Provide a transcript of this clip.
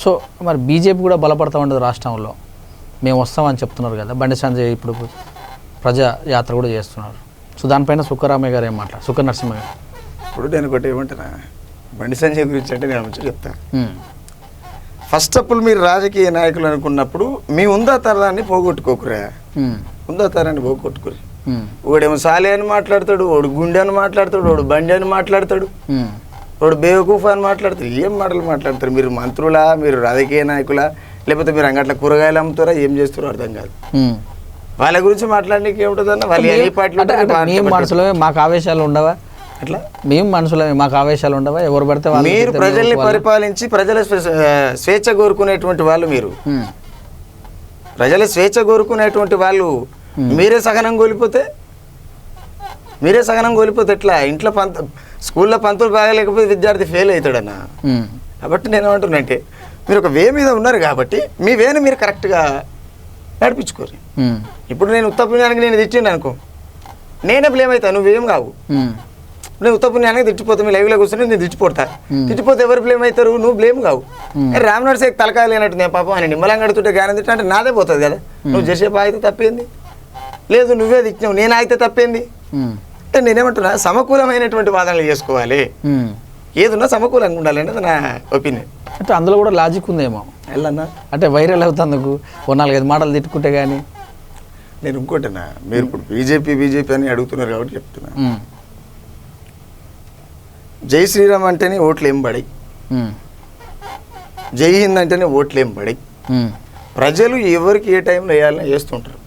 So మరి BJP కూడా బలపడతా ఉండదు రాష్ట్రంలో, మేము వస్తామని చెప్తున్నారు కదా. బండి సంజయ్ ఇప్పుడు ప్రజా యాత్ర కూడా చేస్తున్నారు. సో దానిపైన సుక్కరామయ్య గారు ఏం మాట్లాడారు, సుక్క నరసింహ గారు? ఇప్పుడు నేను ఒకటి ఏమంటున్నా, బండి సంజయ్ గురించి అంటే నేను మంచిగా చెప్తాను. ఫస్ట్ అప్పుడు మీరు రాజకీయ నాయకులు అనుకున్నప్పుడు మీ ఉందాతరాన్ని పోగొట్టుకోకురా, ఉందాతరాన్ని పోగొట్టుకురి. ఒకడేమో సాలే అని మాట్లాడతాడు, వాడు గుండె అని మాట్లాడతాడు, వాడు బండి అని మాట్లాడతాడు, వాడు బేవకూఫ్ అని మాట్లాడతాడు. ఏం మాటలు మాట్లాడతారు? మీరు మంత్రులా, మీరు రాజకీయ నాయకులా, లేకపోతే మీరు అంగట్ల కూరగాయలు అమ్ముతారా, ఏం చేస్తారో అర్థం కాదు. వాళ్ళ గురించి మాట్లాడడానికి ఏముంటుందన్న, వాళ్ళు ఏ పార్టీలో మనసులో మాకు ఆవేశాలు ఉండవా? అట్లా మేము మనుషులే, మాకు ఆవేశాలు ఉండవా? ఎవరు పడితే వాళ్ళు. మీరు ప్రజల్ని పరిపాలించి ప్రజల స్వేచ్ఛ కోరుకునేటువంటి వాళ్ళు, మీరు ప్రజల స్వేచ్ఛ కోరుకునేటువంటి వాళ్ళు మీరే సహనం కోల్పోతే ఎట్లా? ఇంట్లో స్కూల్లో పంతులు బాగలేకపోతే విద్యార్థి ఫెయిల్ అవుతాడన్న. కాబట్టి నేను ఏమంటున్నానంటే, మీరు ఒక వే మీద ఉన్నారు కాబట్టి మీ వేను మీరు కరెక్ట్గా నడిపించుకోరు. ఇప్పుడు నేను ఉత్తపుణ్యానికి నేను తిట్టిండు అనుకో, నేనే బ్లేమ్ అవుతాను, నువ్వేం కావు. నేను ఉత్తపుణ్యానికి తిట్టిపోతా, మీ లైవ్లో కూర్చొని నేను తిట్టిపోతా. తిట్టిపోతే ఎవరు బ్లేమ్ అవుతారు? నువ్వు బ్లేమ్ కావు. రామ్నాథ్ సేక్ తలకాయలు లేనట్టు నేను పాపం ఆయన నిమ్మలంగా అడుగుతుంటే గానం తిట్టా అంటే నాదే పోతుంది కదా. నువ్వు చేసేపు ఆగితే తప్పేంది? లేదు నువ్వే తిట్టినావు, నేను ఆగితే తప్పేంది? అంటే నేనేమంటున్నా, సమకూలమైనటువంటి వాదనలు చేసుకోవాలి, ఏదున్నా సమకూలంగా ఉండాలి అనేది నా ఒపీనియన్. అంటే అందులో కూడా లాజిక్ ఉందేమో వెళ్ళన్నా, అంటే వైరల్ అవుతందుకు ఓ 4-5 మాటలు తిట్టుకుంటే కానీ. నేను ఇంకోటన్నా, మీరు ఇప్పుడు బీజేపీ అని అడుగుతున్నారు కాబట్టి చెప్తున్నా. జై శ్రీరామ్ అంటేనే ఓట్లు ఏం పడాయి, జై హింద్ అంటేనే ఓట్లు ఏం పడాయి. ప్రజలు ఎవరికి ఏ టైంలో వేయాలని వేస్తుంటారు.